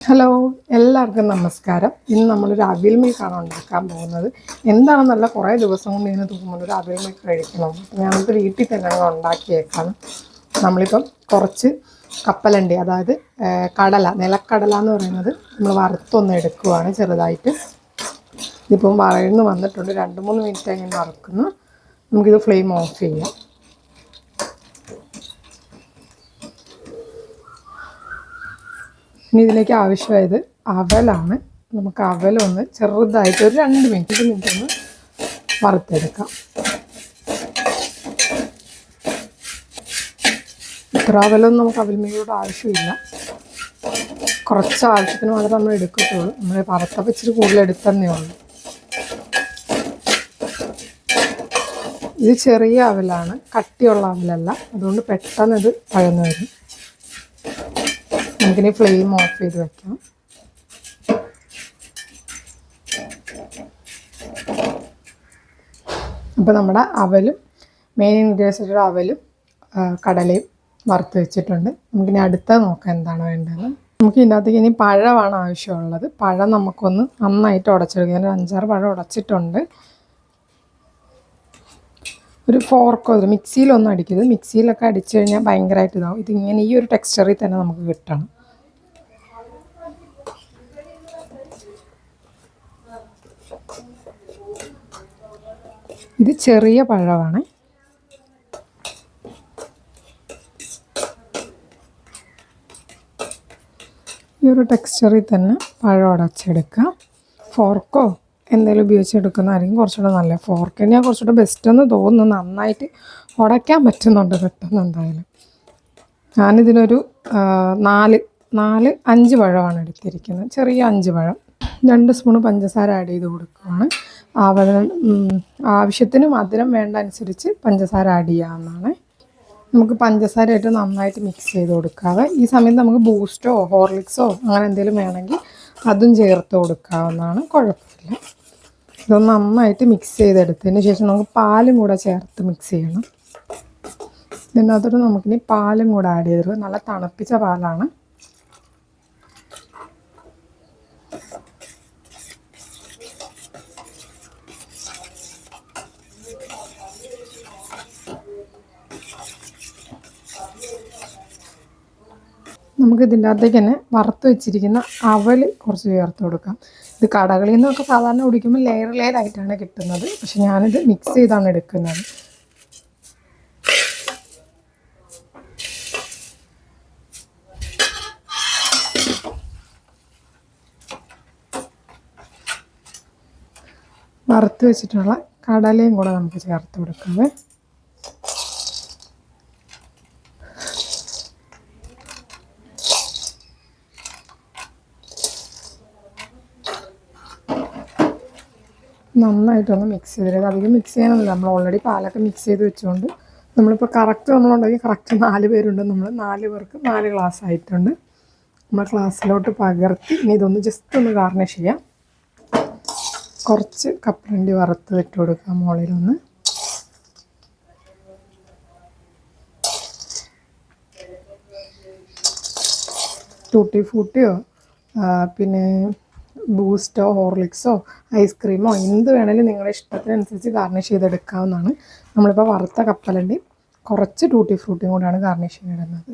Hello, എല്ലാവർക്കും നമസ്കാരം. ഇന്ന് നമ്മളൊരു അവിൽ മിൽക്കാണ് ഉണ്ടാക്കാൻ പോകുന്നത്. എന്താണെന്നല്ല, കുറേ ദിവസം കൊണ്ട് ഇങ്ങനെ തോന്നുന്നത് ഒരു അവിൽ മിൽക്ക് കഴിക്കണം. ഞാനിത് വീട്ടിൽ തന്നെ ഉണ്ടാക്കിയേക്കാണ്. നമ്മളിപ്പം കുറച്ച് കപ്പലണ്ടി, അതായത് നിലക്കടല എന്ന് പറയുന്നത് നമ്മൾ വറുത്തൊന്ന് എടുക്കുവാണ് ചെറുതായിട്ട്. ഇതിപ്പം വഴന്ന് വന്നിട്ടുണ്ട്. 2-3 മിനിറ്റ് ഇങ്ങനെ വറുക്കുന്നു. നമുക്കിത് ഫ്ലെയിം ഓഫ് ചെയ്യാം. ഇനി ഇതിലേക്ക് ആവശ്യമായത് അവലാണ്. നമുക്ക് അവലൊന്ന് ചെറുതായിട്ട് ഒരു 2 മിനിറ്റ് ഒന്ന് വറുത്തെടുക്കാം. ഇത്ര അവലൊന്നും നമുക്ക് അവിൽമിൽക്കോട് ആവശ്യമില്ല. കുറച്ച് ആവശ്യത്തിന് മാത്രമേ നമ്മൾ എടുക്കത്തുള്ളൂ. നമ്മൾ വറുത്തപ്പോൾ ഇച്ചിരി കൂടുതൽ എടുത്തന്നേ ഉള്ളൂ. ഇത് ചെറിയ അവലാണ്, കട്ടിയുള്ള അവലല്ല. അതുകൊണ്ട് പെട്ടെന്ന് ഇത് പഴന്നു വരും. നമുക്കിനി ഫ്ലെയിം ഓഫ് ചെയ്ത് വെക്കാം. അപ്പോൾ നമ്മുടെ അവലും മെയിൻ ഇൻഗ്രീഡിയൻസിൻ്റെ അവലും കടലയും വറുത്ത് വെച്ചിട്ടുണ്ട്. നമുക്കിനി അടുത്തത് നോക്കാം എന്താണ് വേണ്ടത്. നമുക്ക് ഇതിനകത്തേക്ക് ഇനി പഴമാണ് ആവശ്യമുള്ളത്. പഴം നമുക്കൊന്ന് നന്നായിട്ട് ഉടച്ചെടുക്കുക. ഞാൻ 5-6 പഴം ഉടച്ചിട്ടുണ്ട്. ഒരു ഫോർക്കോ മിക്സിയിലൊന്നും അടിക്കരുത്. മിക്സിയിലൊക്കെ അടിച്ചു കഴിഞ്ഞാൽ ഭയങ്കരമായിട്ട് ഇതാവും. ഇതിങ്ങനെ ഈ ഒരു ടെക്സ്ചറിൽ തന്നെ നമുക്ക് കിട്ടണം. ഇത് ചെറിയ പഴമാണ്. ഈ ഒരു ടെക്സ്ചറിൽ തന്നെ പഴം ഉടച്ചെടുക്കുക. ഫോർക്കോ എന്തെങ്കിലും ഉപയോഗിച്ചെടുക്കുന്നതായിരിക്കും കുറച്ചുകൂടെ നല്ല. ഫോർക്ക് തന്നെയാണ് കുറച്ചുകൂടെ ബെസ്റ്റ് എന്ന് തോന്നുന്നു. നന്നായിട്ട് ഉടയ്ക്കാൻ പറ്റുന്നുണ്ട് പെട്ടെന്ന്. എന്തായാലും ഞാനിതിനൊരു 5 പഴമാണ് എടുത്തിരിക്കുന്നത്. ചെറിയ 5 പഴം. 2 സ്പൂൺ പഞ്ചസാര ആഡ് ചെയ്ത് കൊടുക്കുകയാണ്. ആവശ്യത്തിന് മധുരം വേണ്ട അനുസരിച്ച് പഞ്ചസാര ആഡ് ചെയ്യാവുന്നതാണ്. നമുക്ക് പഞ്ചസാരയായിട്ട് നന്നായിട്ട് മിക്സ് ചെയ്ത് കൊടുക്കാതെ ഈ സമയത്ത് നമുക്ക് ബൂസ്റ്റോ ഹോർലിക്സോ അങ്ങനെ എന്തെങ്കിലും വേണമെങ്കിൽ അതും ചേർത്ത് കൊടുക്കാവുന്നതാണ്. കുഴപ്പമില്ല. ഇതൊന്ന് നന്നായിട്ട് മിക്സ് ചെയ്തെടുത്തതിന് ശേഷം നമുക്ക് പാലും കൂടെ ചേർത്ത് മിക്സ് ചെയ്യണം. ഇതിനകത്തോട്ട് നമുക്കിനി പാലും കൂടെ ആഡ് ചെയ്തിട്ട്, നല്ല തണുപ്പിച്ച പാലാണ്. നമുക്ക് ഇതിൻ്റെ അകത്തേക്ക് തന്നെ വറുത്ത് വെച്ചിരിക്കുന്ന അവൽ കുറച്ച് ചേർത്ത് കൊടുക്കാം. ഇത് കടകളിൽ നിന്നൊക്കെ സാധാരണ കുടിക്കുമ്പോൾ ലെയറായിട്ടാണ് കിട്ടുന്നത്. പക്ഷെ ഞാനിത് മിക്സ് ചെയ്താണ് എടുക്കുന്നത്. വറുത്ത് വെച്ചിട്ടുള്ള കടലയും കൂടെ നമുക്ക് ചേർത്ത് കൊടുക്കാം. നന്നായിട്ടൊന്ന് മിക്സ് ചെയ്തത്. അധികം മിക്സ് ചെയ്യാനൊന്നുമില്ല. നമ്മൾ ഓൾറെഡി പാലൊക്കെ മിക്സ് ചെയ്ത് വെച്ചുകൊണ്ട് നമ്മളിപ്പോൾ നമ്മളുണ്ടെങ്കിൽ കറക്റ്റ് 4 പേരുണ്ട്. നമ്മൾ 4 പേർക്ക് 4 ഗ്ലാസ് ആയിട്ടുണ്ട്. നമ്മൾ ഗ്ലാസ്സിലോട്ട് പകർത്തി ഇനി ഇതൊന്ന് ജസ്റ്റ് ഒന്ന് ഗാർണിഷ് ചെയ്യാം. കുറച്ച് കപ്പലണ്ടി വറുത്ത് ഇട്ട് കൊടുക്കാം മുകളിലൊന്ന്. ടൂട്ടി ഫ്രൂട്ടിയോ പിന്നെ ബൂസ്റ്റോ ഹോർലിക്സോ ഐസ്ക്രീമോ എന്ത് വേണമെങ്കിലും നിങ്ങളുടെ ഇഷ്ടത്തിനനുസരിച്ച് ഗാർണിഷ് ചെയ്തെടുക്കാവുന്നതാണ്. നമ്മളിപ്പോൾ വറുത്ത കപ്പലണ്ടി കുറച്ച് ടൂട്ടി ഫ്രൂട്ടിയും കൂടെയാണ് ഗാർണിഷ് ചെയ്തിടുന്നത്.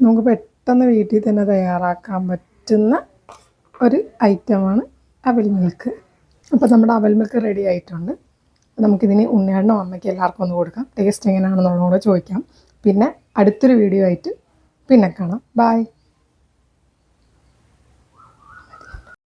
നമുക്ക് പെട്ടെന്ന് വീട്ടിൽ തന്നെ തയ്യാറാക്കാൻ പറ്റുന്ന ഒരു ഐറ്റമാണ് അവൽ മിൽക്ക്. അപ്പോൾ നമ്മുടെ അവൽ മിൽക്ക് റെഡി ആയിട്ടുണ്ട്. നമുക്കിതിന് ഉണ്ണിയാടിനോ അമ്മയ്ക്ക് എല്ലാവർക്കും ഒന്ന് കൊടുക്കാം. ടേസ്റ്റ് എങ്ങനെയാണെന്നുള്ളതുകൂടെ ചോദിക്കാം. പിന്നെ അടുത്തൊരു വീഡിയോ ആയിട്ട് പിന്നെ കാണാം. ബൈ.